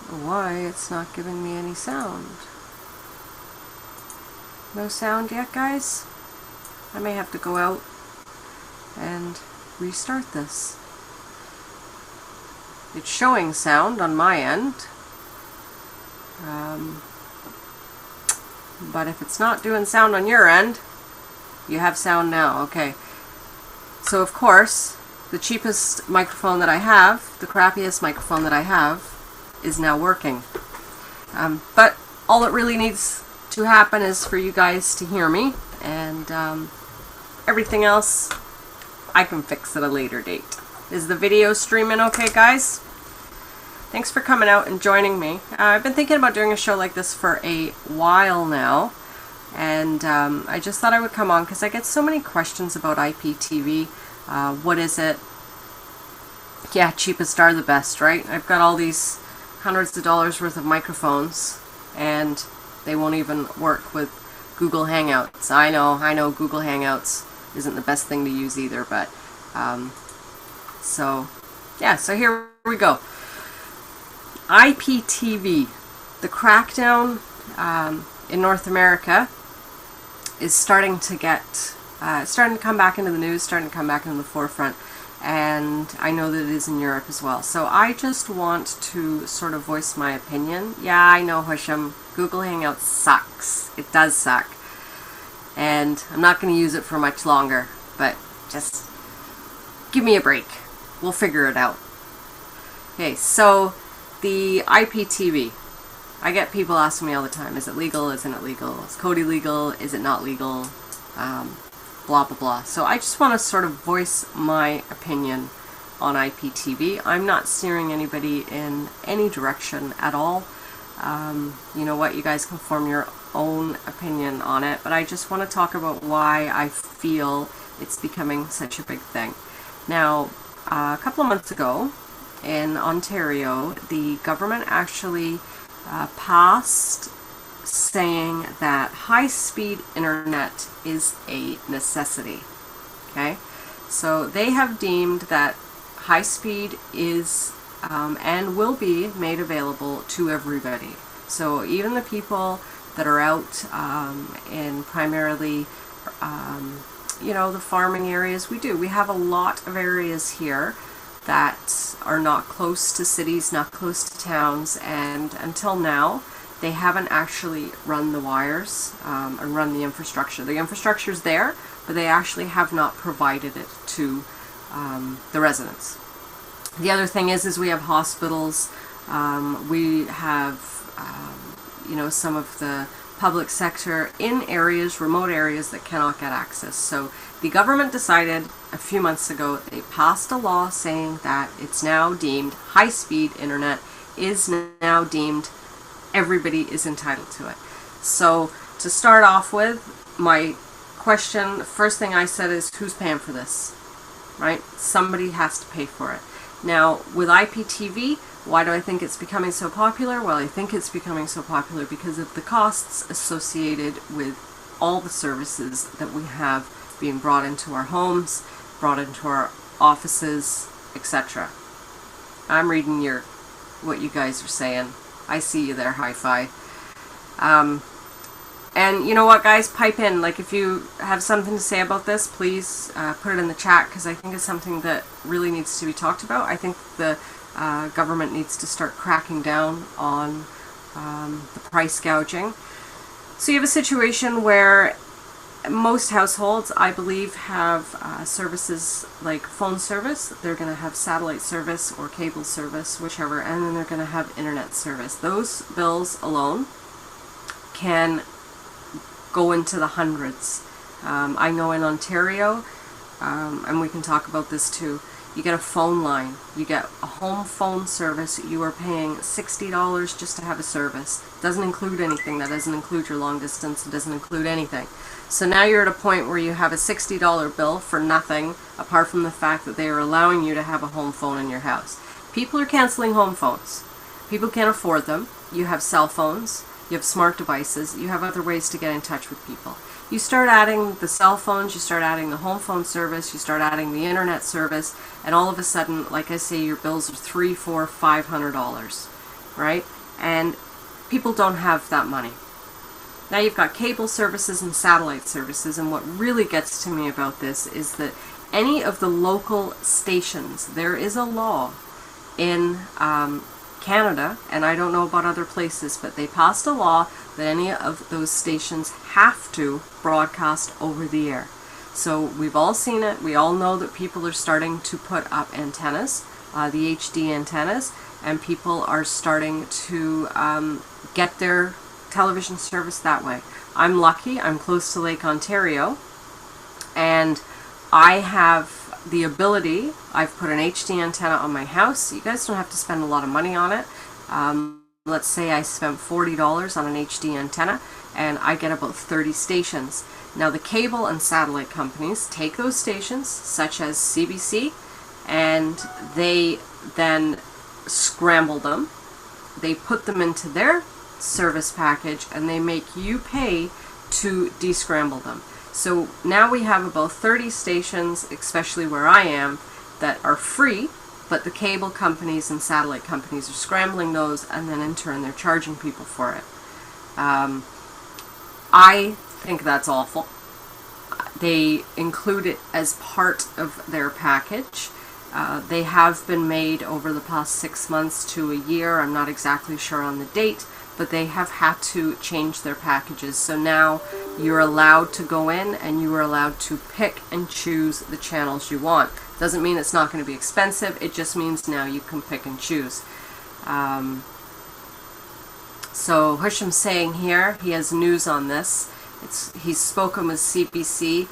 why it's not giving me any sound. No sound yet, guys? I may have to go out and restart this. It's showing sound on my end, but if it's not doing sound on your end, you have sound now. Okay, so of course the cheapest microphone that I have, the crappiest microphone that I have, is now working, but all it really needs to happen is for you guys to hear me, and everything else I can fix at a later date. Is the video streaming okay, guys? Thanks for coming out and joining me. I've been thinking about doing a show like this for a while now, and I just thought I would come on because I get so many questions about IPTV. What is it? Yeah, cheapest are the best, right? I've got all these hundreds of dollars worth of microphones, and they won't even work with Google Hangouts. I know Google Hangouts isn't the best thing to use either, but so here we go. IPTV, the crackdown in North America is starting to come back into the news, starting to come back into the forefront, and I know that it is in Europe as well. So I just want to sort of voice my opinion. Yeah, I know, Husham, Google Hangouts sucks. It does suck. And I'm not going to use it for much longer, but just give me a break. We'll figure it out. Okay, so the IPTV. I get people asking me all the time, is it legal, isn't it legal? Is Cody legal, is it not legal? Blah, blah, blah. So I just want to sort of voice my opinion on IPTV. I'm not steering anybody in any direction at all. You know what, you guys can form your own opinion on it, but I just want to talk about why I feel it's becoming such a big thing. Now, a couple of months ago in Ontario, the government actually passed saying that high-speed internet is a necessity. Okay, so they have deemed that high speed is and will be made available to everybody. So even the people that are out in primarily you know, the farming areas, we have a lot of areas here that are not close to cities, not close to towns, and until now they haven't actually run the wires and run the infrastructure. The infrastructure's there, but they actually have not provided it to the residents. The other thing is we have hospitals, we have you know, some of the public sector in areas, remote areas that cannot get access. So the government decided a few months ago, they passed a law saying that it's now deemed high-speed internet is now deemed everybody is entitled to it. So to start off with, my question, the first thing I said is, who's paying for this? Right? Somebody has to pay for it. Now, with IPTV, why do I think it's becoming so popular? Well, I think it's becoming so popular because of the costs associated with all the services that we have being brought into our homes, brought into our offices, etc. I'm reading what you guys are saying. I see you there, hi-fi. And you know what, guys, pipe in. Like, if you have something to say about this, please put it in the chat, because I think it's something that really needs to be talked about. I think the government needs to start cracking down on the price gouging. So you have a situation where most households, I believe, have services like phone service. They're going to have satellite service or cable service, whichever, and then they're going to have internet service. Those bills alone can go into the hundreds. I know in Ontario, and we can talk about this too, you get a phone line, you get a home phone service, you are paying $60 just to have a service. Doesn't include anything, that doesn't include your long distance, it doesn't include anything. So now you're at a point where you have a $60 bill for nothing, apart from the fact that they are allowing you to have a home phone in your house. People are canceling home phones. People can't afford them. You have cell phones, you have smart devices, you have other ways to get in touch with people. You start adding the cell phones, you start adding the home phone service, you start adding the internet service, and all of a sudden, like I say, your bills are $300, $400, $500, right? and people don't have that money. Now you've got cable services and satellite services, and what really gets to me about this is that any of the local stations, there is a law in Canada, and I don't know about other places, but they passed a law that any of those stations have to broadcast over the air. So we've all seen it. We all know that people are starting to put up antennas, the HD antennas, and people are starting to get their television service that way. I'm lucky. I'm close to Lake Ontario, and I have the ability. I've put an HD antenna on my house. You guys don't have to spend a lot of money on it. Let's say I spent $40 on an HD antenna, and I get about 30 stations. Now the cable and satellite companies take those stations, such as CBC, and they then scramble them. They put them into their service package, and they make you pay to descramble them. So now we have about 30 stations, especially where I am, that are free, but the cable companies and satellite companies are scrambling those, and then in turn they're charging people for it. I think that's awful. They include it as part of their package. They have been made over the past 6 months to a year. I'm not exactly sure on the date, but they have had to change their packages. So now you're allowed to go in and you are allowed to pick and choose the channels you want. Doesn't mean it's not going to be expensive. It just means now you can pick and choose. So Husham's saying here, he has news on this. He's spoken with CBC,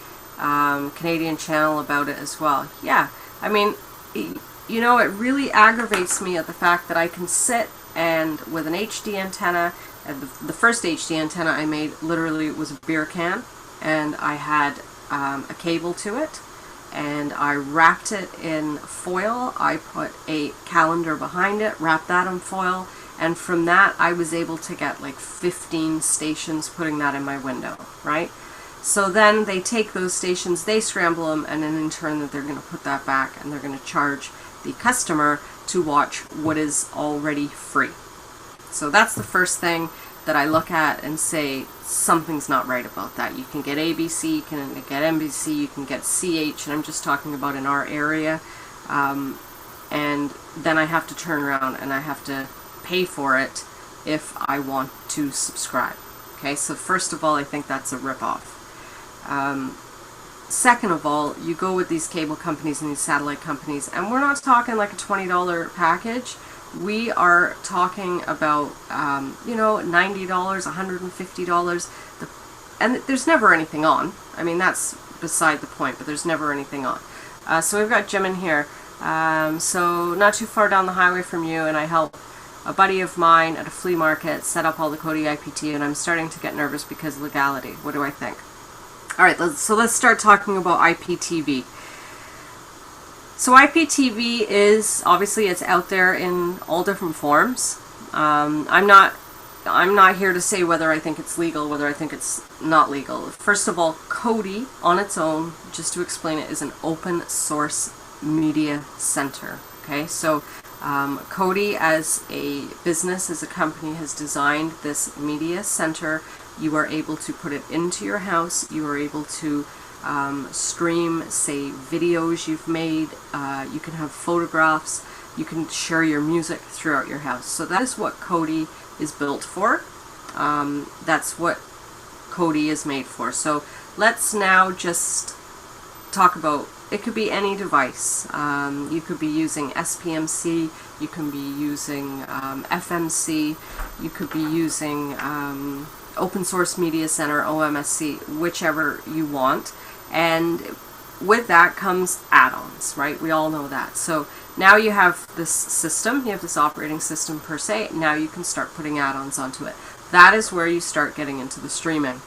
Canadian channel, about it as well. Yeah, I mean, you know, it really aggravates me at the fact that I can sit and with an HD antenna, and the first HD antenna I made literally was a beer can, and I had a cable to it, and I wrapped it in foil. I put a calendar behind it, wrapped that in foil, and from that I was able to get like 15 stations, putting that in my window, right? So then they take those stations, they scramble them, and then in turn that they're going to put that back, and they're going to charge the customer to watch what is already free. So that's the first thing that I look at and say something's not right about that. You can get ABC, you can get NBC, you can get CH, and I'm just talking about in our area, and then I have to turn around and I have to pay for it if I want to subscribe. Okay, so first of all, I think that's a rip-off. Second of all, you go with these cable companies and these satellite companies, and we're not talking like a $20 package. We are talking about, you know, $90, $150, and there's never anything on. I mean, that's beside the point, but there's never anything on. So we've got Jim in here. So not too far down the highway from you, and I help a buddy of mine at a flea market set up all the Cody IPT, and I'm starting to get nervous because of legality. What do I think? Alright, so let's start talking about IPTV. So IPTV is, obviously it's out there in all different forms. I'm not here to say whether I think it's legal, whether I think it's not legal. First of all, Cody on its own, just to explain it, is an open source media center. Okay, so Cody as a business, as a company, has designed this media center. You are able to put it into your house. You are able to stream, say, videos you've made. You can have photographs. You can share your music throughout your house. So that is what Cody is built for. That's what Cody is made for. So let's now just talk about, it could be any device. You could be using SPMC, you can be using FMC, you could be using Open Source Media Center, OMSC, whichever you want. And with that comes add-ons, right? We all know that. So now you have this system, you have this operating system per se, now you can start putting add-ons onto it. That is where you start getting into the streaming.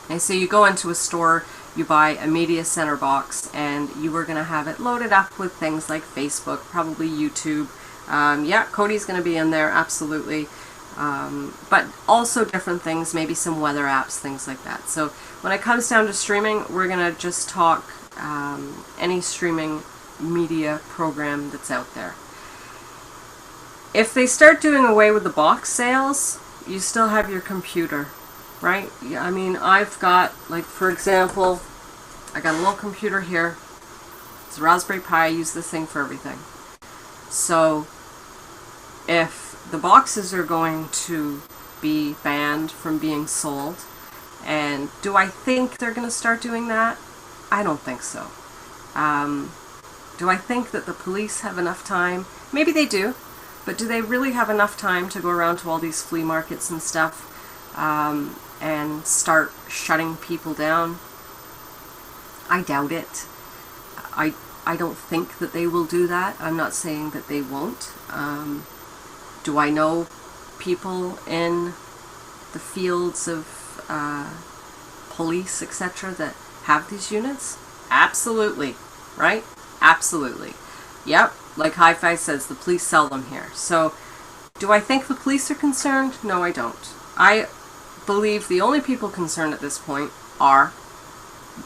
Okay, so you go into a store, you buy a media center box, and you are going to have it loaded up with things like Facebook, probably YouTube. Yeah, Cody's going to be in there, absolutely. But also different things, maybe some weather apps, things like that. So when it comes down to streaming, we're going to just talk any streaming media program that's out there. if they start doing away with the box sales, you still have your computer, right? I mean, I've got, like, for example, I got a little computer here. It's a Raspberry Pi. I use this thing for everything. So if the boxes are going to be banned from being sold, and do I think they're going to start doing that? I don't think so. Do I think that the police have enough time? Maybe they do, but do they really have enough time to go around to all these flea markets and stuff and start shutting people down? I doubt it. I don't think that they will do that. I'm not saying that they won't. Do I know people in the fields of police, etc., that have these units? Absolutely, right? Absolutely. Yep, like Hi-Fi says, the police sell them here. So, do I think the police are concerned? No, I don't. I believe the only people concerned at this point are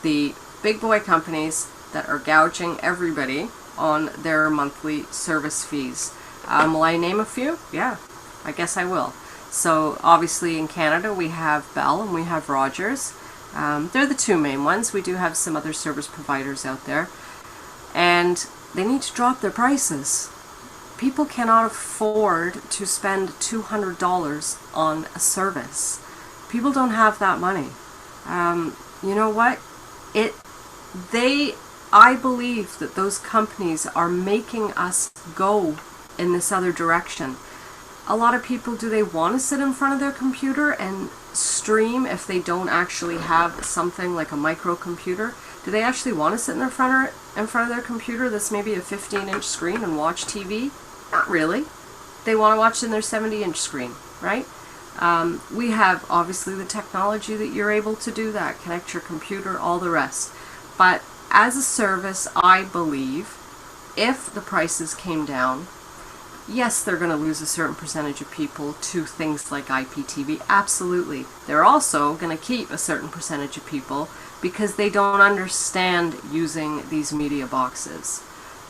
the big boy companies that are gouging everybody on their monthly service fees. Will I name a few? Yeah, I guess I will. So obviously in Canada we have Bell and we have Rogers. They're the two main ones. We do have some other service providers out there. And they need to drop their prices. People cannot afford to spend $200 on a service. People don't have that money. You know what? I believe that those companies are making us go in this other direction. A lot of people, do they want to sit in front of their computer and stream if they don't actually have something like a microcomputer? Do they actually want to sit in front of their computer that's maybe a 15-inch screen and watch TV? Not really. They want to watch it in their 70-inch screen, right? We have obviously the technology that you're able to do that, connect your computer, all the rest. But as a service, I believe if the prices came down, yes, they're going to lose a certain percentage of people to things like IPTV. Absolutely. They're also going to keep a certain percentage of people because they don't understand using these media boxes.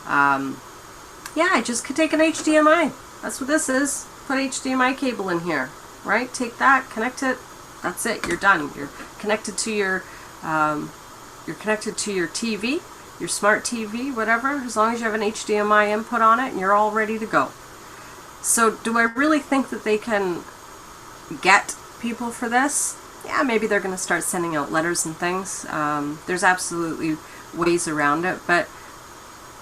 Yeah, I just could take an HDMI. That's what this is. Put HDMI cable in here, right? Take that, connect it. That's it. You're done. You're connected to your TV, your smart TV, whatever. As long as you have an HDMI input on it, and you're all ready to go. So, do I really think that they can get people for this? Yeah, maybe they're going to start sending out letters and things. There's absolutely ways around it, but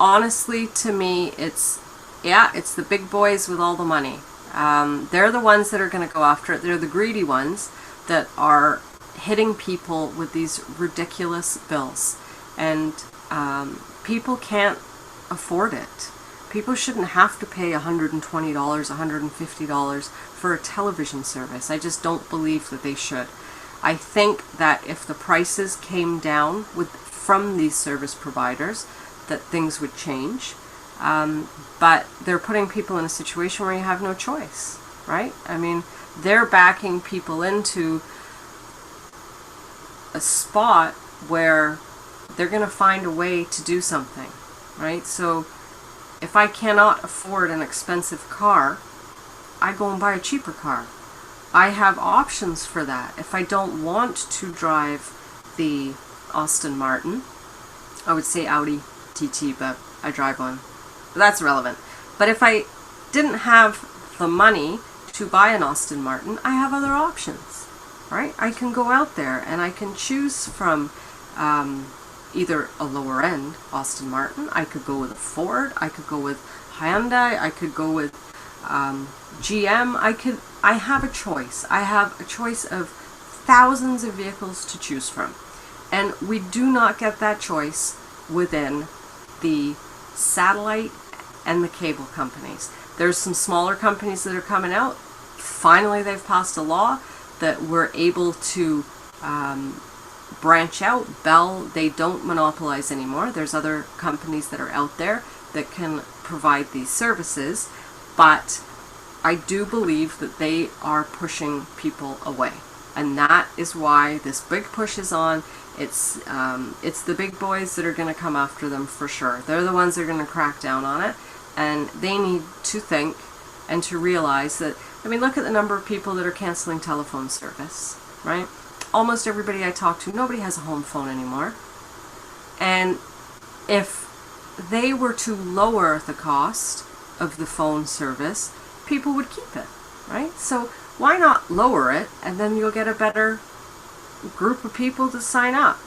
honestly, to me, it's the big boys with all the money. They're the ones that are going to go after it. They're the greedy ones that are hitting people with these ridiculous bills. And people can't afford it. People shouldn't have to pay $120, $150 for a television service. I just don't believe that they should. I think that if the prices came down from these service providers, that things would change. But they're putting people in a situation where you have no choice, right? I mean, they're backing people into a spot where they're going to find a way to do something, right? So if I cannot afford an expensive car, I go and buy a cheaper car. I have options for that. If I don't want to drive the Aston Martin, I would say Audi TT, but I drive one. But that's irrelevant. But if I didn't have the money to buy an Aston Martin, I have other options, right? I can go out there and I can choose from either a lower end Aston Martin. I could go with a Ford. I could go with Hyundai. I could go with GM. I have a choice. I have a choice of thousands of vehicles to choose from. And we do not get that choice within the satellite and the cable companies. There's some smaller companies that are coming out. Finally, they've passed a law that we're able to branch out. Bell, they don't monopolize anymore. There's other companies that are out there that can provide these services, but I do believe that they are pushing people away. And that is why this big push is on. It's the big boys that are going to come after them for sure. They're the ones that are going to crack down on it, and they need to think and to realize that, I mean, look at the number of people that are canceling telephone service, right? Almost everybody I talk to, nobody has a home phone anymore. And if they were to lower the cost of the phone service, people would keep it, right? So why not lower it, and then you'll get a better group of people to sign up.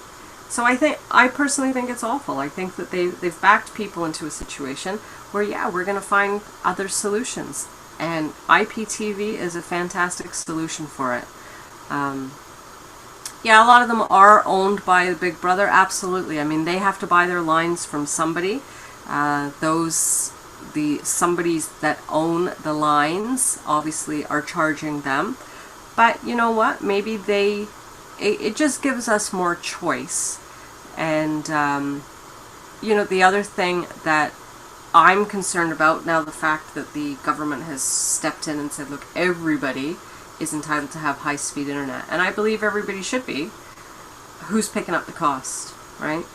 So I personally think it's awful. I think that they've backed people into a situation where, yeah, we're going to find other solutions. And IPTV is a fantastic solution for it. Yeah, a lot of them are owned by the Big Brother, absolutely. I mean, they have to buy their lines from somebody. Somebody's that own the lines obviously are charging them. But you know what? Maybe it just gives us more choice. And, you know, the other thing that I'm concerned about now, the fact that the government has stepped in and said, look, everybody is entitled to have high-speed internet. And I believe everybody should be. Who's picking up the cost, right?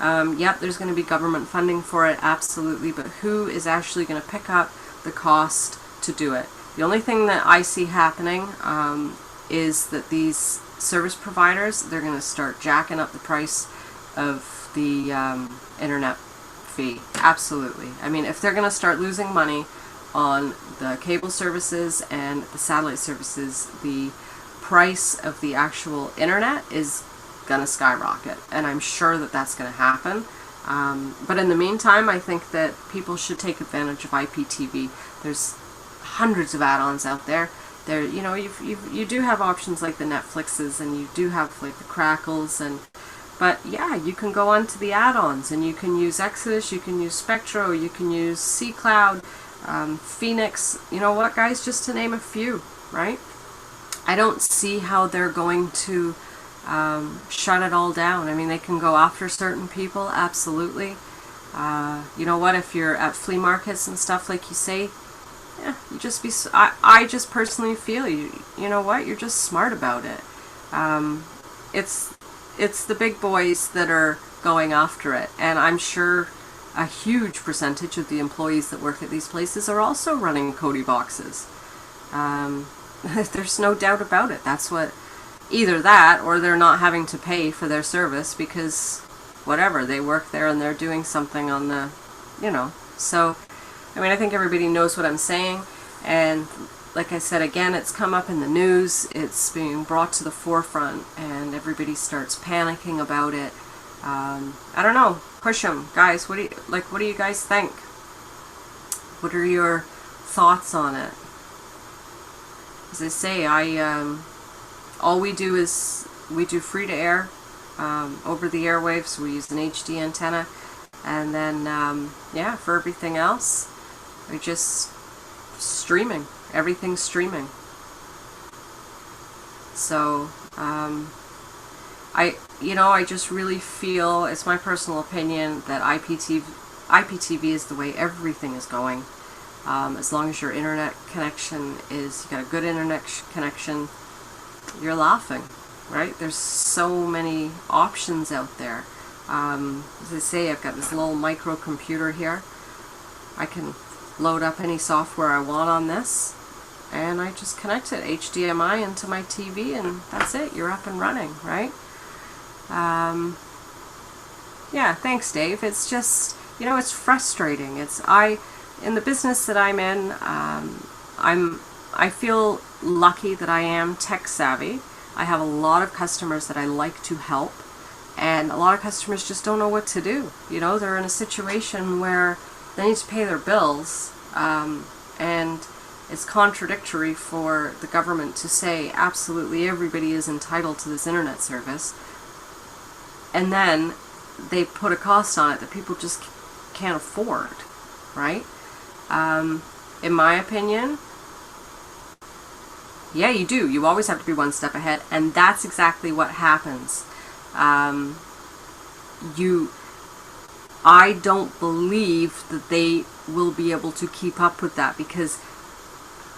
Yep, there's going to be government funding for it, absolutely, but who is actually going to pick up the cost to do it? The only thing that I see happening is that these service providers, they're going to start jacking up the price of the internet fee. Absolutely. I mean, if they're going to start losing money on the cable services and the satellite services, the price of the actual internet is going to skyrocket, and I'm sure that that's going to happen. But in the meantime, I think that people should take advantage of IPTV. There's hundreds of add-ons out there. There, you know, you do have options like the Netflixes, and you do have like the Crackles, but yeah, you can go on to the add-ons, and you can use Exodus, you can use Spectro, you can use C Cloud, Phoenix. You know what, guys? Just to name a few, right? I don't see how they're going to shut it all down. I mean, they can go after certain people, absolutely. You know what, if you're at flea markets and stuff like you say, yeah, you just be, I just personally feel you know what, you're just smart about it. It's the big boys that are going after it, and I'm sure a huge percentage of the employees that work at these places are also running Cody boxes. There's no doubt about it. That's what, either that or they're not having to pay for their service because whatever, they work there and they're doing something on the, you know. So, I mean, I think everybody knows what I'm saying, and like I said, again, it's come up in the news, it's being brought to the forefront, and everybody starts panicking about it. I don't know, push them, guys. What do you guys think? What are your thoughts on it? As I say, all we do is we do free to air over the airwaves. We use an HD antenna, and then yeah, for everything else, we just streaming. Everything's streaming. So I just really feel, it's my personal opinion, that IPTV is the way everything is going. As long as your internet connection is, you got a good internet connection, you're laughing, right? There's so many options out there. As I say, I've got this little microcomputer here. I can load up any software I want on this, and I just connect it HDMI into my TV, and that's it. You're up and running, right? Yeah, thanks, Dave. It's just, you know, it's frustrating. In the business that I'm in, I feel lucky that I am tech savvy. I have a lot of customers that I like to help, and a lot of customers just don't know what to do. You know, they're in a situation where they need to pay their bills, and it's contradictory for the government to say absolutely everybody is entitled to this internet service, and then they put a cost on it that people just can't afford, right? In my opinion, yeah, you do. You always have to be one step ahead, and that's exactly what happens. I don't believe that they will be able to keep up with that, because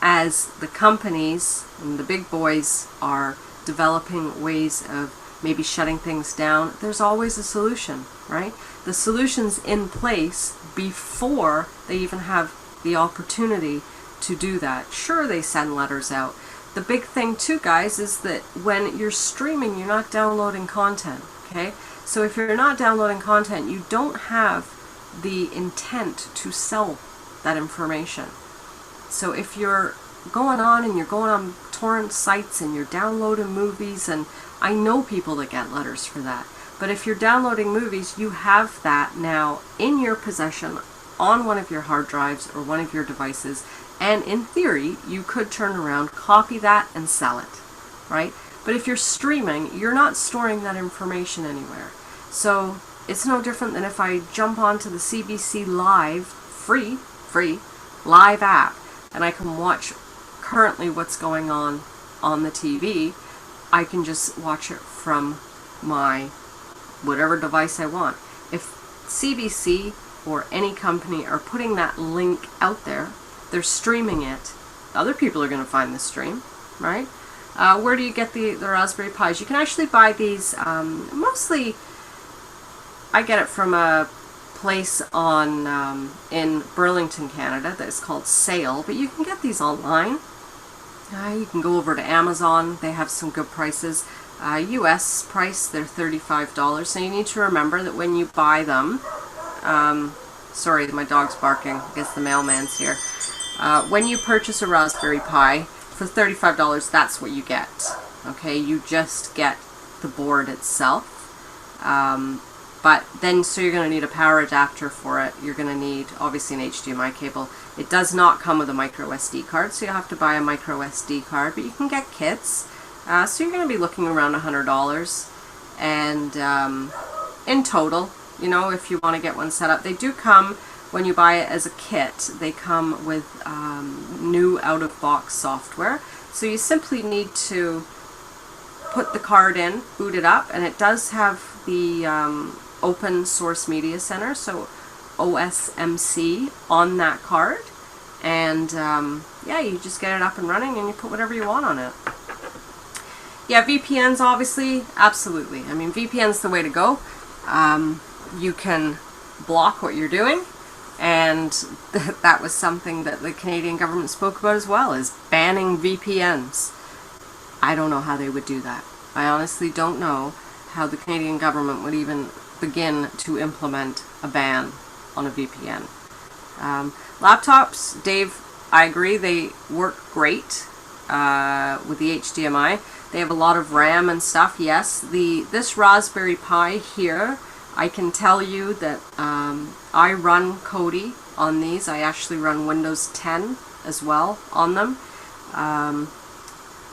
as the companies and the big boys are developing ways of maybe shutting things down, there's always a solution, right? The solution's in place before they even have the opportunity to do that. Sure, they send letters out. The big thing too, guys, is that when you're streaming, you're not downloading content, okay? So if you're not downloading content, you don't have the intent to sell that information. So if you're going on and you're going on torrent sites and you're downloading movies, and I know people that get letters for that, but if you're downloading movies, you have that now in your possession on one of your hard drives or one of your devices, and in theory, you could turn around, copy that, and sell it, right? But if you're streaming, you're not storing that information anywhere. So it's no different than if I jump onto the CBC Live, free live app, and I can watch currently what's going on the TV. I can just watch it from my whatever device I want. If CBC or any company are putting that link out there, they're streaming it, other people are going to find the stream, right? Where do you get the Raspberry Pis? You can actually buy these, mostly I get it from a place on in Burlington, Canada, that is called Sale, but you can get these online. You can go over to Amazon, they have some good prices. US price, they're $35, so you need to remember that when you buy them, sorry, my dog's barking, I guess the mailman's here. When you purchase a Raspberry Pi for $35, that's what you get. Okay, you just get the board itself. But then, so you're going to need a power adapter for it. You're going to need, obviously, an HDMI cable. It does not come with a micro SD card, so you'll have to buy a micro SD card, but you can get kits. So you're going to be looking around $100. And in total, you know, if you want to get one set up, they do come, when you buy it as a kit, they come with new out-of-box software. So you simply need to put the card in, boot it up, and it does have the Open Source Media Center, so OSMC, on that card. And yeah, you just get it up and running and you put whatever you want on it. Yeah, VPNs, obviously, absolutely. I mean, VPN's the way to go. You can block what you're doing, and that was something that the Canadian government spoke about as well, is banning VPNs. I don't know how they would do that. I honestly don't know how the Canadian government would even begin to implement a ban on a VPN. Laptops, Dave, I agree, they work great with the HDMI. They have a lot of RAM and stuff, yes. This Raspberry Pi here, I can tell you that I run Kodi on these. I actually run Windows 10 as well on them.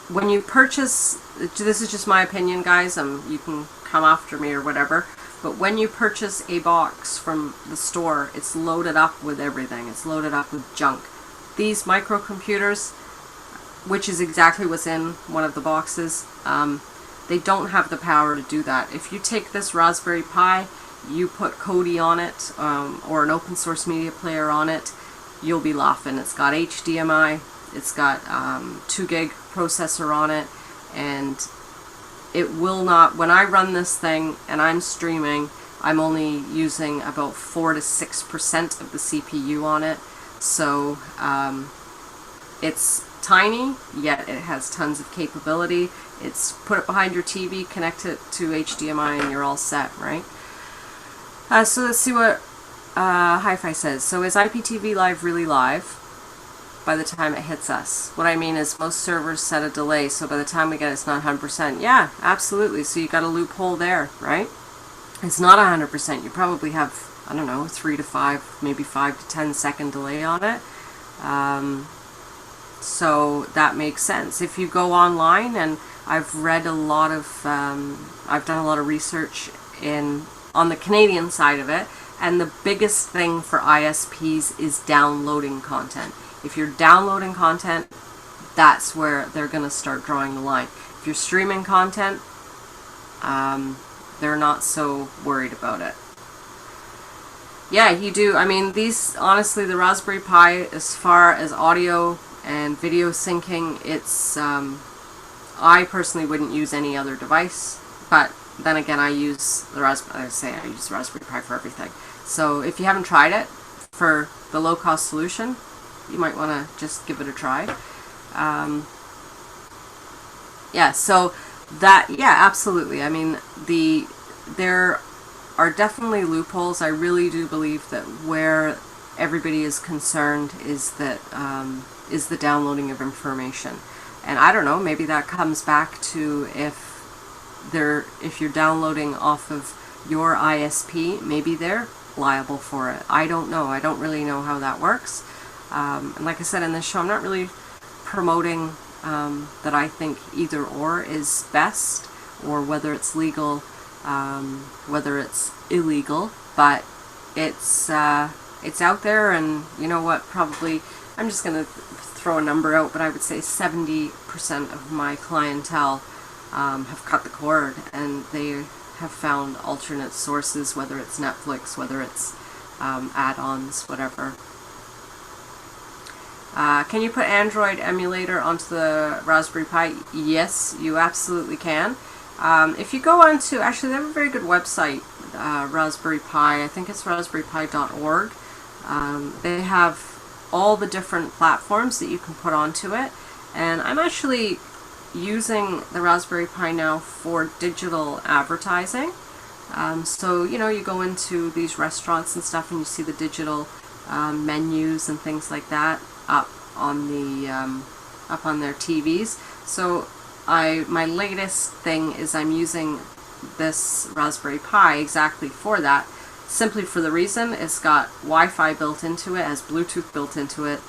When you purchase, this is just my opinion, guys, you can come after me or whatever, but when you purchase a box from the store, it's loaded up with everything. It's loaded up with junk. These microcomputers, which is exactly what's in one of the boxes, they don't have the power to do that. If you take this Raspberry Pi, you put Kodi on it, or an open source media player on it, you'll be laughing. It's got HDMI, it's got 2 gig processor on it, and it will not, when I run this thing and I'm streaming, I'm only using about 4 to 6% of the CPU on it. So it's tiny, yet it has tons of capability. It's put it behind your TV, connect it to HDMI, and you're all set, right? So let's see what Hi-Fi says. So is IPTV Live really live by the time it hits us? What I mean is most servers set a delay, so by the time we get it, it's not 100%. Yeah, absolutely. So you got a loophole there, right? It's not 100%. You probably have, I don't know, 3 to 5, maybe 5 to 10 second delay on it. So that makes sense. If you go online, and I've read a lot of, I've done a lot of research on the Canadian side of it, and the biggest thing for ISPs is downloading content. If you're downloading content, that's where they're going to start drawing the line. If you're streaming content, they're not so worried about it. Yeah, you do. I mean, these, honestly, the Raspberry Pi, as far as audio and video syncing, it's, I personally wouldn't use any other device, but then again, I use the Raspberry Pi for everything. So if you haven't tried it, for the low-cost solution, you might want to just give it a try. Yeah, so that, yeah, absolutely. I mean, there are definitely loopholes. I really do believe that where everybody is concerned is that is the downloading of information. And I don't know, maybe that comes back to if you're downloading off of your ISP, maybe they're liable for it. I don't know. I don't really know how that works. And like I said in this show, I'm not really promoting that I think either or is best, or whether it's legal, whether it's illegal, but it's out there. And you know what, probably, I'm just going to throw a number out, but I would say 70% of my clientele have cut the cord, and they have found alternate sources, whether it's Netflix, whether it's add-ons, whatever. Can you put Android emulator onto the Raspberry Pi? Yes, you absolutely can. If you go on to, actually they have a very good website, Raspberry Pi, I think it's raspberrypi.org. They have all the different platforms that you can put onto it, and I'm actually using the Raspberry Pi now for digital advertising. So, you know, you go into these restaurants and stuff and you see the digital menus and things like that up on their TVs. So my latest thing is I'm using this Raspberry Pi exactly for that, simply for the reason it's got Wi-Fi built into it, has Bluetooth built into it.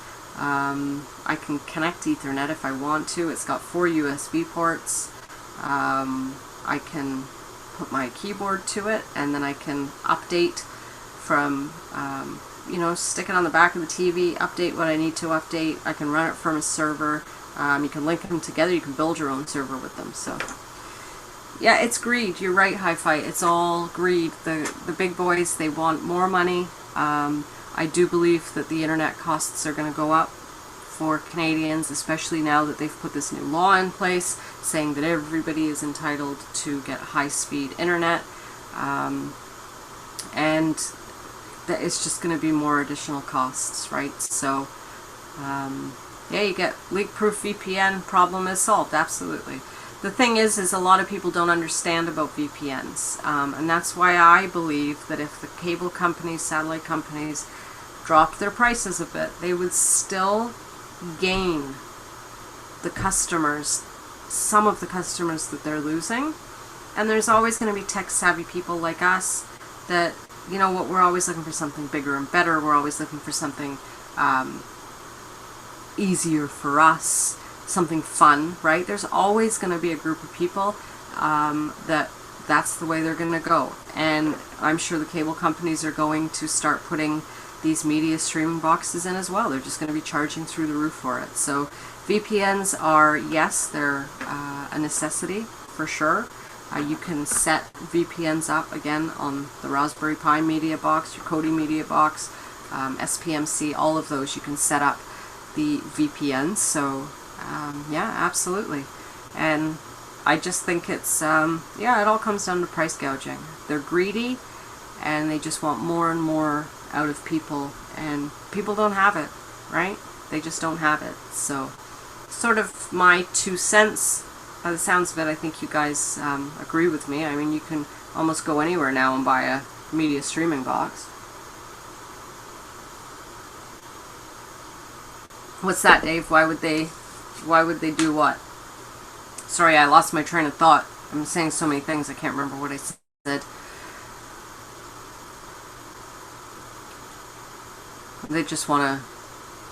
I can connect Ethernet if I want to. It's got 4 USB ports. I can put my keyboard to it, and then I can update from, you know, stick it on the back of the TV, update what I need to update. I can run it from a server. You can link them together. You can build your own server with them. So, yeah, it's greed. You're right, Hi-Fi. It's all greed. The big boys, they want more money. I do believe that the internet costs are going to go up for Canadians, especially now that they've put this new law in place saying that everybody is entitled to get high-speed internet, and that it's just going to be more additional costs, right? So, yeah, you get leak-proof VPN, problem is solved, absolutely. The thing is a lot of people don't understand about VPNs, and that's why I believe that if the cable companies, satellite companies, dropped their prices a bit, they would still gain the customers, some of the customers that they're losing. And there's always going to be tech-savvy people like us that, you know what, we're always looking for something bigger and better. We're always looking for something easier for us, something fun, right? There's always going to be a group of people that's the way they're going to go. And I'm sure the cable companies are going to start putting these media streaming boxes in as well. They're just going to be charging through the roof for it. So VPNs are, yes, they're a necessity for sure. You can set VPNs up again on the Raspberry Pi media box, your Kodi media box, SPMC, all of those you can set up the VPNs. So yeah, absolutely. And I just think it's, yeah, it all comes down to price gouging. They're greedy and they just want more and more out of people, and people don't have it, right? They just don't have it. So, sort of my 2 cents. By the sounds of it, I think you guys agree with me. I mean, you can almost go anywhere now and buy a media streaming box. What's that, Dave? Why would they do what? Sorry, I lost my train of thought. I'm saying so many things I can't remember what I said. They just want to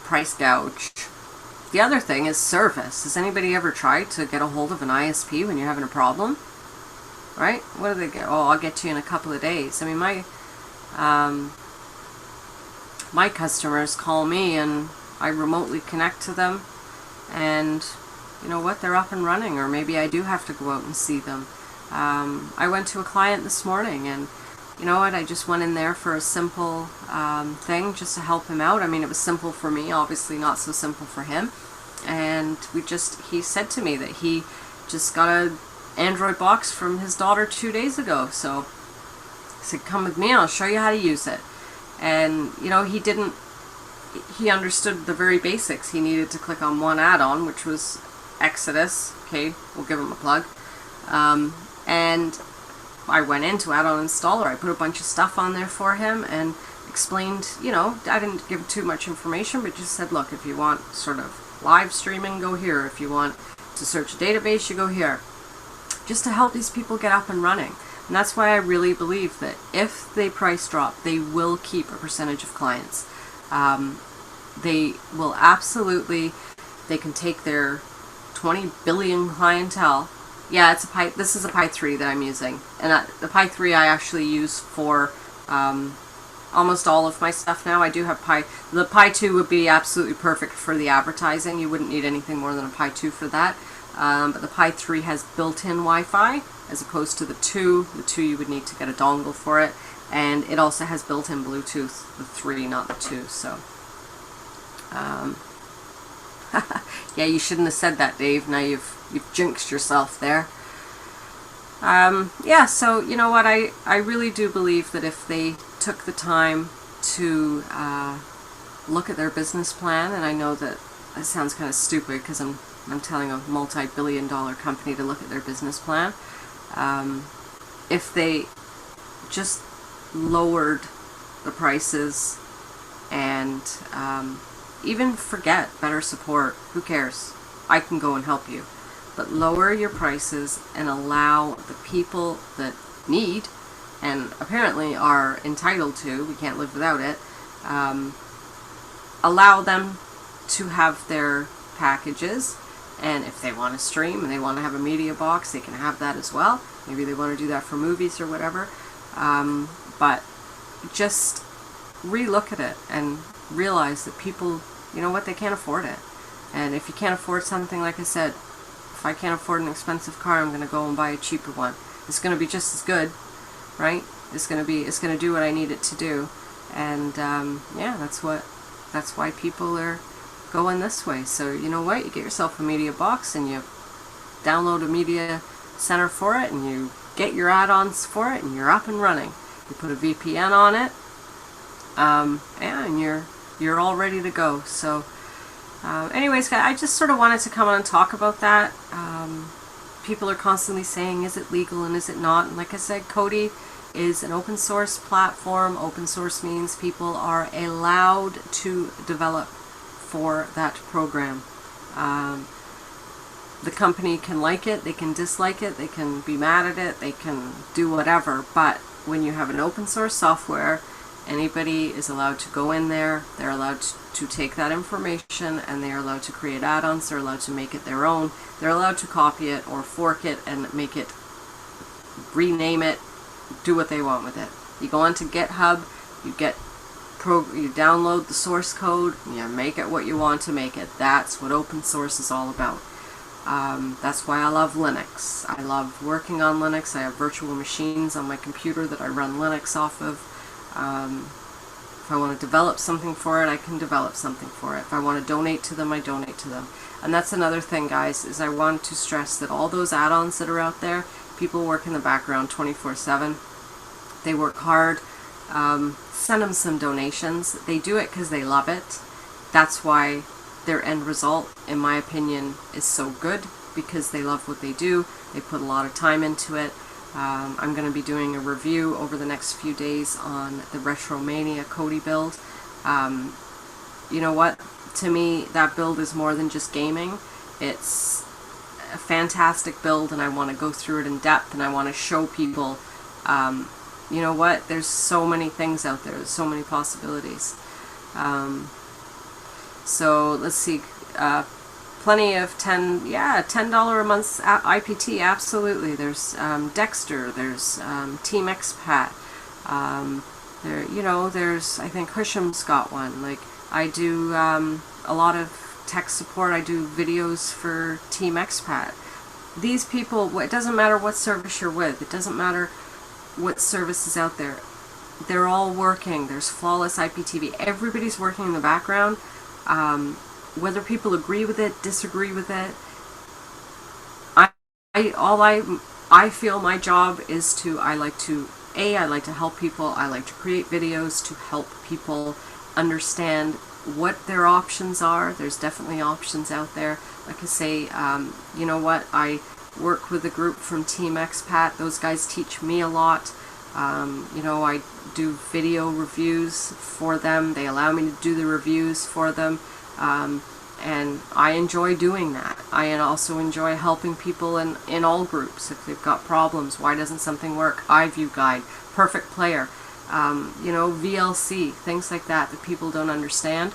price gouge. The other thing is service. Has anybody ever tried to get a hold of an ISP when you're having a problem? Right? What do they get? Oh, I'll get to you in a couple of days. I mean, my customers call me and I remotely connect to them, and you know what? They're up and running, or maybe I do have to go out and see them. I went to a client this morning, and you know what, I just went in there for a simple thing just to help him out. I mean, it was simple for me, obviously not so simple for him. And he said to me that he just got an Android box from his daughter 2 days ago. So I said, come with me, I'll show you how to use it. And, you know, he didn't he understood the very basics. He needed to click on one add-on, which was Exodus. Okay, we'll give him a plug. And I went into add-on installer. I put a bunch of stuff on there for him and explained, you know, I didn't give too much information, but just said, look, if you want sort of live streaming, go here. If you want to search a database, you go here. Just to help these people get up and running. And that's why I really believe that if they price drop, they will keep a percentage of clients. They will absolutely, they can take their 20 billion clientele. Yeah, it's a Pi, this is a Pi 3 that I'm using. And the Pi 3 I actually use for almost all of my stuff now. I do have Pi, the Pi 2 would be absolutely perfect for the advertising. You wouldn't need anything more than a Pi 2 for that. But the Pi 3 has built-in Wi-Fi as opposed to the 2. The 2 you would need to get a dongle for it. And it also has built-in Bluetooth, the 3, not the 2, so. Yeah, you shouldn't have said that, Dave. Now you've jinxed yourself there. Yeah, so you know what, I really do believe that if they took the time to look at their business plan, and I know that sounds kind of stupid because I'm telling a multi-billion-dollar company to look at their business plan. If they just lowered the prices and even forget better support, who cares? I can go and help you. But lower your prices and allow the people that need, and apparently are entitled to, we can't live without it, allow them to have their packages. And if they want to stream and they want to have a media box, they can have that as well. Maybe they want to do that for movies or whatever. But just relook at it and realize that people, you know what, they can't afford it. And if you can't afford something, like I said, if I can't afford an expensive car, I'm going to go and buy a cheaper one. It's going to be just as good, right? It's going to do what I need it to do. And yeah, that's why people are going this way. So you know what, you get yourself a media box and you download a media center for it and you get your add-ons for it and you're up and running. You put a VPN on it, and you're all ready to go. So anyways, guys, I just sort of wanted to come on and talk about that. People are constantly saying, is it legal and is it not? And like I said, Kodi is an open source platform. Open source means people are allowed to develop for that program. The company can like it, they can dislike it, they can be mad at it, they can do whatever, but when you have an open source software, anybody is allowed to go in there, they're allowed to take that information and they're allowed to create add-ons, they're allowed to make it their own, they're allowed to copy it or fork it and make it, rename it, do what they want with it. You go onto GitHub, you download the source code, you make it what you want to make it. That's what open source is all about. That's why I love Linux. I love working on Linux. I have virtual machines on my computer that I run Linux off of. If I want to develop something for it, I can develop something for it. If I want to donate to them, I donate to them. And that's another thing, guys, is I want to stress that all those add-ons that are out there, people work in the background 24/7. They work hard. Send them some donations. They do it because they love it. That's why their end result, in my opinion, is so good, because they love what they do. They put a lot of time into it. I'm going to be doing a review over the next few days on the Retromania Kodi build. You know what? To me, that build is more than just gaming. It's a fantastic build, and I want to go through it in depth, and I want to show people, you know what, there's so many things out there, there's so many possibilities. So let's see, plenty of $10 a month IPT, absolutely. There's Dexter, there's Team Expat, there's, I think Husham's got one. Like, I do a lot of tech support, I do videos for Team Expat. These people, it doesn't matter what service you're with, it doesn't matter what service is out there, they're all working. There's flawless IPTV, everybody's working in the background. Whether people agree with it, disagree with it, I feel my job is to, I like to help people, I like to create videos to help people understand what their options are. There's definitely options out there. Like I say, you know what, I work with a group from Team Expat. Those guys teach me a lot. You know, I do video reviews for them. They allow me to do the reviews for them. And I enjoy doing that. I also enjoy helping people in all groups. If they've got problems, why doesn't something work? iView Guide, Perfect Player, you know, VLC, things like that people don't understand.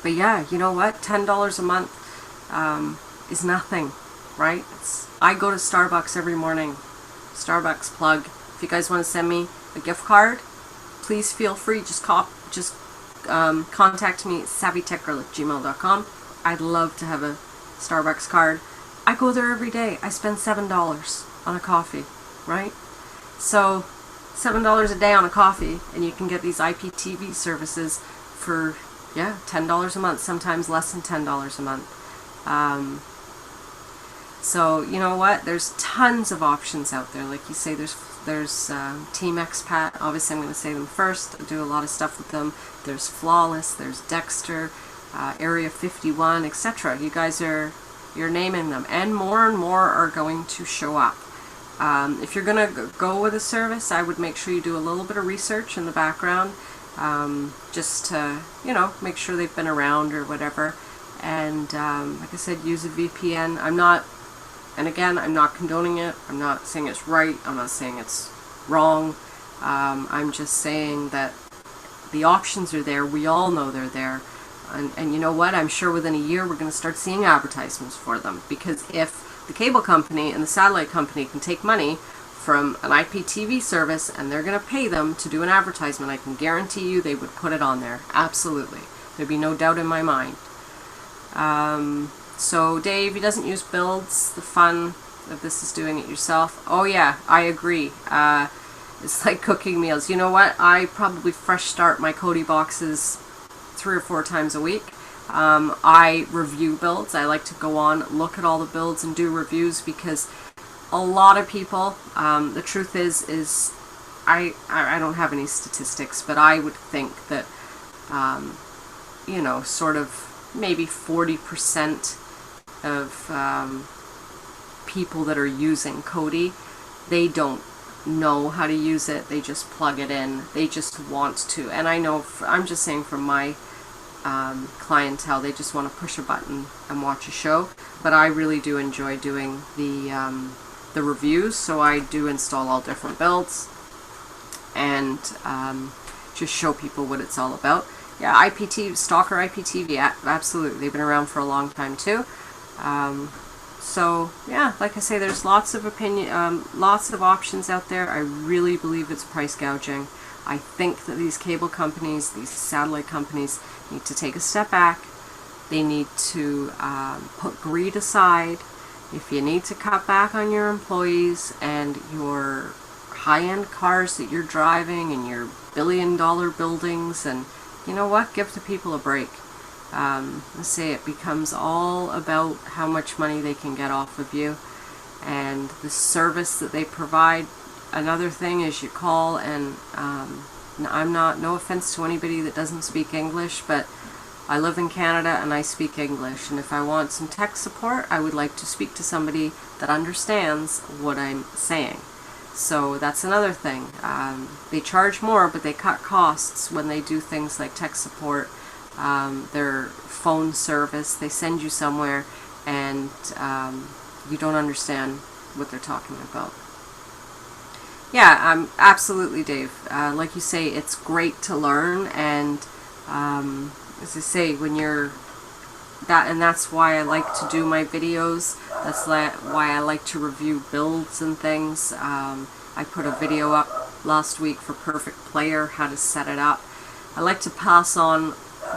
But yeah, you know what? $10 a month is nothing, right? I go to Starbucks every morning. Starbucks plug. If you guys want to send me a gift card, please feel free. Just contact me at savvytechgirl@gmail.com. I'd love to have a Starbucks card. I go there every day. I spend $7 on a coffee, right? So $7 a day on a coffee, and you can get these IPTV services for, yeah, $10 a month, sometimes less than $10 a month. So you know what, there's tons of options out there. Like you say, there's Team Expat. Obviously I'm going to say them first. I do a lot of stuff with them. There's Flawless, there's Dexter, Area 51, etc. You guys you're naming them, and more are going to show up. If you're going to go with a service, I would make sure you do a little bit of research in the background, just to, you know, make sure they've been around or whatever. And like I said, use a VPN. And again, I'm not condoning it. I'm not saying it's right. I'm not saying it's wrong. I'm just saying that the options are there. We all know they're there. And you know what? I'm sure within a year we're going to start seeing advertisements for them. Because if the cable company and the satellite company can take money from an IPTV service and they're going to pay them to do an advertisement, I can guarantee you they would put it on there. Absolutely. There'd be no doubt in my mind. So Dave, he doesn't use builds. The fun of this is doing it yourself. Oh yeah, I agree. It's like cooking meals. You know what? I probably fresh start my Kodi boxes 3 or 4 times a week. I review builds. I like to go on, look at all the builds and do reviews, because a lot of people, the truth is I don't have any statistics, but I would think that, you know, sort of maybe 40% of people that are using Kodi, they don't know how to use it. They just plug it in. They just want to. And I know, I'm just saying from my clientele, they just want to push a button and watch a show. But I really do enjoy doing the reviews, so I do install all different builds and just show people what it's all about. Yeah, IPTV, Stalker IPTV, absolutely. They've been around for a long time too. So yeah, like I say, there's lots of lots of options out there. I really believe it's price gouging. I think that these cable companies, these satellite companies, need to take a step back. They need to put greed aside. If you need to cut back on your employees and your high-end cars that you're driving and your billion-dollar buildings, and you know what, give the people a break. Let's say it becomes all about how much money they can get off of you and the service that they provide. Another thing is you call, and no offense to anybody that doesn't speak English, but I live in Canada and I speak English, and if I want some tech support, I would like to speak to somebody that understands what I'm saying. So that's another thing. They charge more, but they cut costs when they do things like tech support, their phone service. They send you somewhere and you don't understand what they're talking about. Yeah, absolutely, Dave. Like you say, it's great to learn, and as I say, when you're and that's why I like to do my videos. That's why I like to review builds and things. I put a video up last week for Perfect Player, how to set it up. I like to pass on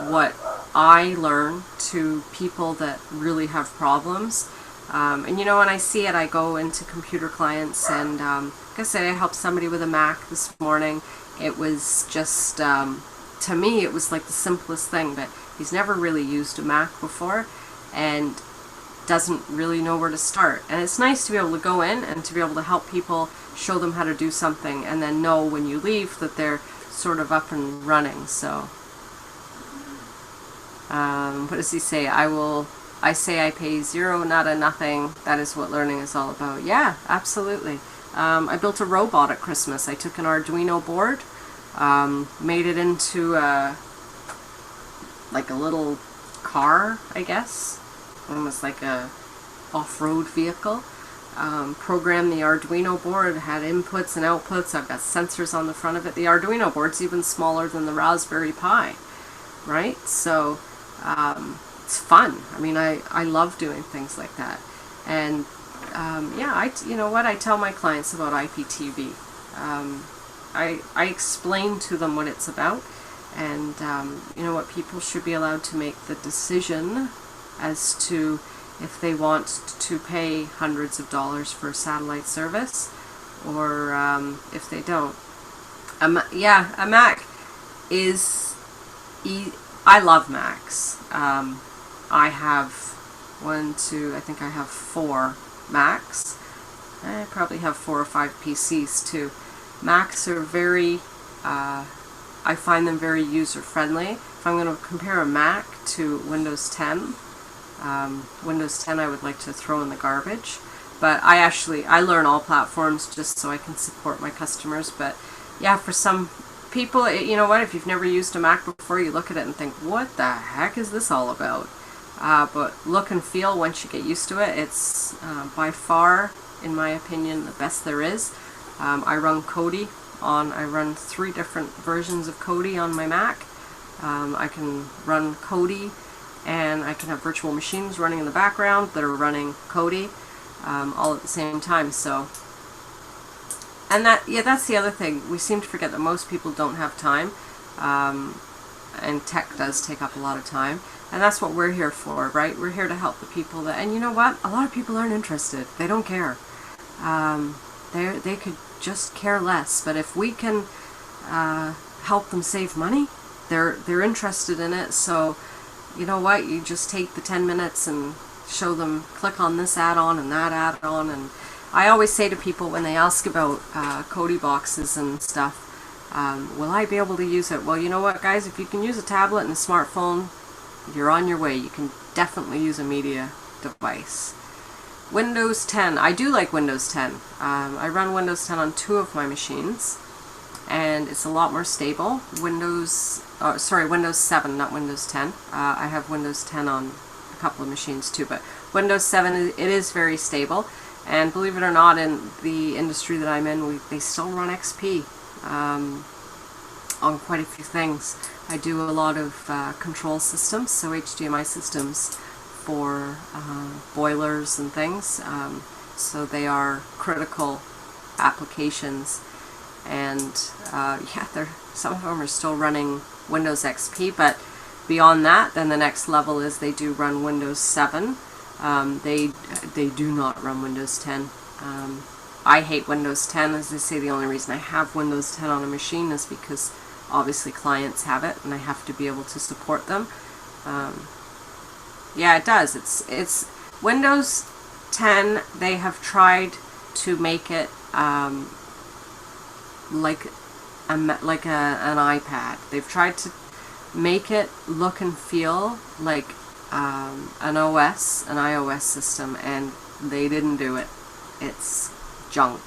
what I learn to people that really have problems. And you know, when I see it, I go into computer clients, and like I said, I helped somebody with a Mac this morning. It was just, to me, it was like the simplest thing, but he's never really used a Mac before and doesn't really know where to start. And it's nice to be able to go in and to be able to help people, show them how to do something, and then know when you leave that they're sort of up and running. So What does he say? I say I pay zero, not a nothing. That is what learning is all about. Yeah, absolutely. I built a robot at Christmas. I took an Arduino board, made it into like a little car, I guess. Almost like a off-road vehicle. Programmed the Arduino board, had inputs and outputs. I've got sensors on the front of it. The Arduino board's even smaller than the Raspberry Pi, right? So it's fun. I mean, I love doing things like that. And yeah, you know what? I tell my clients about IPTV. I explain to them what it's about, and you know what, people should be allowed to make the decision as to if they want to pay hundreds of dollars for satellite service, or if they don't. Yeah, a Mac is... I love Macs. I have I think I have 4 Macs. I probably have 4 or 5 PCs too. Macs are very, I find them very user-friendly. If I'm going to compare a Mac to Windows 10, Windows 10 I would like to throw in the garbage. But I learn all platforms just so I can support my customers. But yeah, for some people, you know what, if you've never used a Mac before, you look at it and think, what the heck is this all about? But look and feel, once you get used to it, it's by far, in my opinion, the best there is. I run Kodi I run 3 different versions of Kodi on my Mac. I can run Kodi, and I can have virtual machines running in the background that are running Kodi all at the same time. So, and that's the other thing. We seem to forget that most people don't have time, and tech does take up a lot of time. And that's what we're here for, right? We're here to help the people that, and you know what? A lot of people aren't interested. They don't care. They could just care less. But if we can help them save money, they're interested in it. So, you know what? You just take the 10 minutes and show them, click on this add-on and that add-on. And I always say to people when they ask about Kodi boxes and stuff, will I be able to use it? Well, you know what, guys? If you can use a tablet and a smartphone, you're on your way. You can definitely use a media device. Windows 10. I do like Windows 10. I run Windows 10 on 2 of my machines, and it's a lot more stable. Windows 7, not Windows 10. I have Windows 10 on a couple of machines too, but Windows 7, it is very stable. And believe it or not, in the industry that I'm in, they still run XP on quite a few things. I do a lot of control systems, so HDMI systems for boilers and things. So they are critical applications, and yeah, some of them are still running Windows XP, but beyond that, then the next level is they do run Windows 7. They do not run Windows 10. I hate Windows 10. As I say, the only reason I have Windows 10 on a machine is because obviously clients have it, and I have to be able to support them. Yeah, it does. It's Windows 10. They have tried to make it like an iPad. They've tried to make it look and feel like an iOS system, and they didn't do it. It's junk.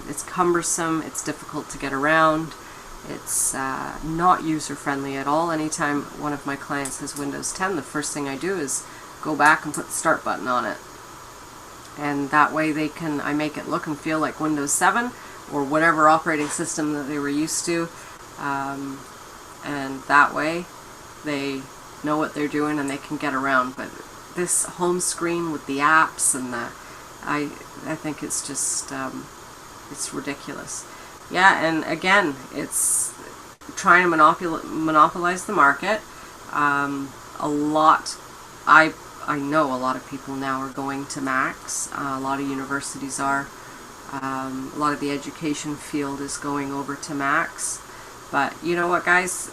It's cumbersome. It's difficult to get around. It's not user-friendly at all. Anytime one of my clients has Windows 10, the first thing I do is go back and put the start button on it. And that way I make it look and feel like Windows 7 or whatever operating system that they were used to. And that way they know what they're doing and they can get around. But this home screen with the apps and I think it's just, it's ridiculous. Yeah, and again, it's trying to monopolize the market. I know a lot of people now are going to Macs. A lot of universities are. A lot of the education field is going over to Macs. But you know what, guys?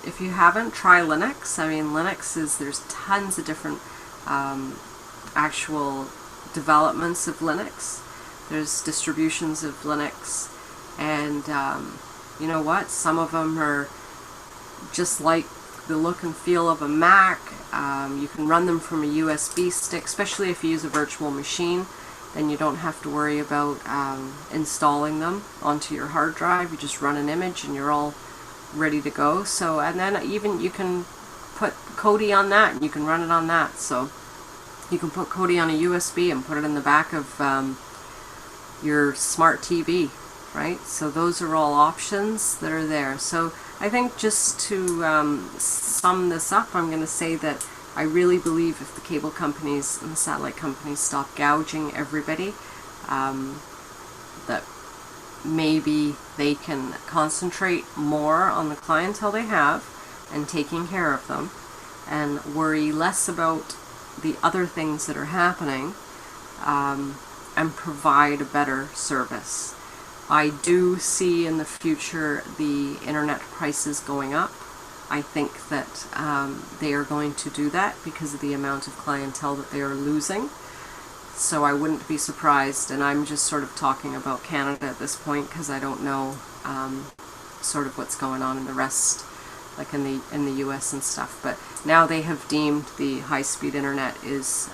If you haven't, try Linux. I mean, there's tons of different actual developments of Linux. There's distributions of Linux. And you know what? Some of them are just like the look and feel of a Mac. You can run them from a USB stick, especially if you use a virtual machine. Then you don't have to worry about installing them onto your hard drive. You just run an image and you're all ready to go. So, and then even you can put Kodi on that and you can run it on that. So you can put Kodi on a USB and put it in the back of your smart TV, right? So those are all options that are there. So I think just to sum this up, I'm going to say that I really believe if the cable companies and the satellite companies stop gouging everybody, that maybe they can concentrate more on the clientele they have and taking care of them, and worry less about the other things that are happening, and provide a better service. I do see in the future the internet prices going up. I think that they are going to do that because of the amount of clientele that they are losing. So I wouldn't be surprised, and I'm just sort of talking about Canada at this point because I don't know sort of what's going on in the rest, like in the US and stuff. But now they have deemed the high-speed internet is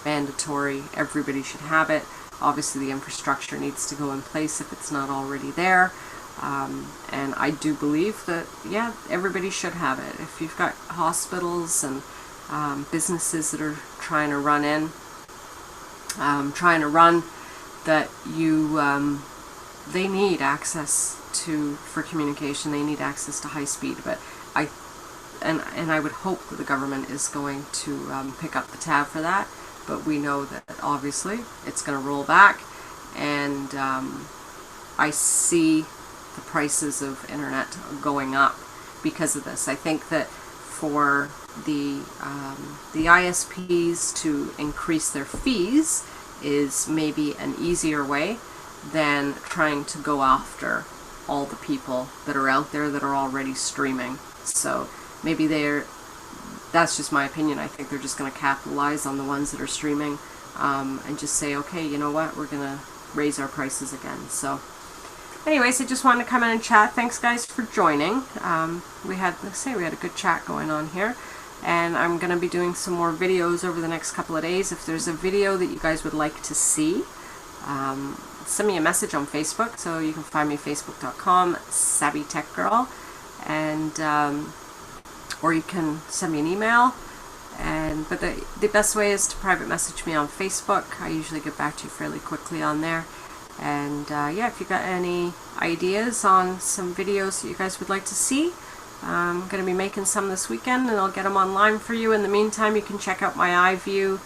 mandatory. Everybody should have it. Obviously the infrastructure needs to go in place if it's not already there. And I do believe that, yeah, everybody should have it. If you've got hospitals and businesses that are trying to run that they need access for communication. They need access to high speed. But I would hope that the government is going to pick up the tab for that. But we know that obviously it's going to roll back, and I see the prices of internet going up because of this. I think that for the ISPs to increase their fees is maybe an easier way than trying to go after all the people that are out there that are already streaming. So maybe that's just my opinion. I think they're just going to capitalize on the ones that are streaming and just say, okay, you know what, we're going to raise our prices again. So anyways, I just wanted to come in and chat. Thanks guys for joining. We had a good chat going on here, and I'm going to be doing some more videos over the next couple of days. If there's a video that you guys would like to see, send me a message on Facebook. So you can find me facebook.com/savvytechgirl, and or you can send me an email. But the best way is to private message me on Facebook. I usually get back to you fairly quickly on there. And yeah, if you got any ideas on some videos that you guys would like to see, I'm going to be making some this weekend, and I'll get them online for you. In the meantime, you can check out my iView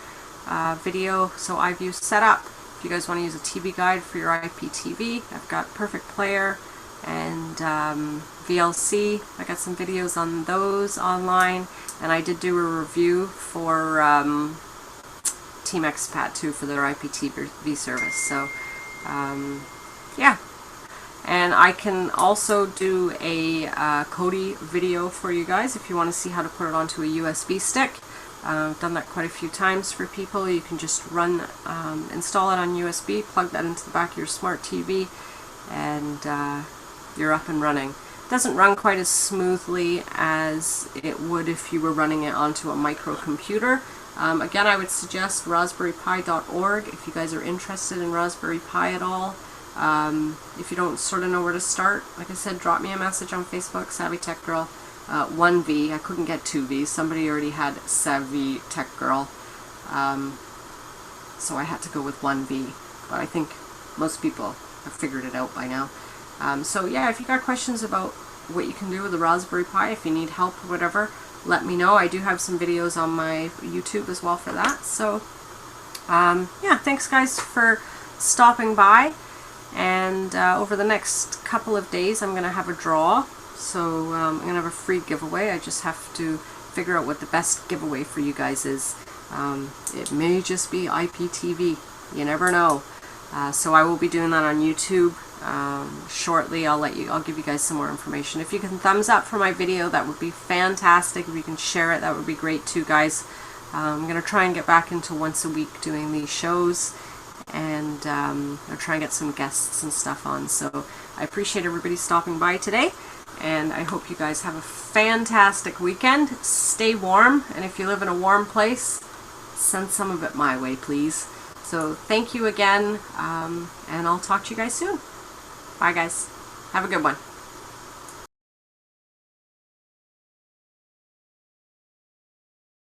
video. So iView setup. If you guys want to use a TV guide for your IPTV, I've got Perfect Player and VLC. I got some videos on those online, and I did do a review for Team Expat too for their IPTV service. So yeah, and I can also do a Kodi video for you guys if you want to see how to put it onto a USB stick. I've done that quite a few times for people. You can just install it on USB, plug that into the back of your smart TV, and you're up and running. It doesn't run quite as smoothly as it would if you were running it onto a microcomputer. Again, I would suggest raspberrypi.org if you guys are interested in Raspberry Pi at all. If you don't sort of know where to start, like I said, drop me a message on Facebook, Savvy Tech Girl. 1V, I couldn't get 2V. Somebody already had Savvy Tech Girl, so I had to go with 1V. But I think most people have figured it out by now. So yeah, if you got questions about what you can do with the Raspberry Pi, if you need help or whatever, let me know. I do have some videos on my YouTube as well for that. So yeah, thanks guys for stopping by, and over the next couple of days I'm gonna have a draw. So I'm gonna have a free giveaway. I just have to figure out what the best giveaway for you guys is. It may just be IPTV, you never know. So I will be doing that on YouTube shortly. I'll give you guys some more information. If you can thumbs up for my video, that would be fantastic. If you can share it, that would be great too, guys. I'm gonna try and get back into once a week doing these shows, and I'll try and get some guests and stuff on. So I appreciate everybody stopping by today, and I hope you guys have a fantastic weekend. Stay warm, and if you live in a warm place, send some of it my way, please. So thank you again, and I'll talk to you guys soon. Bye, guys. Have a good one.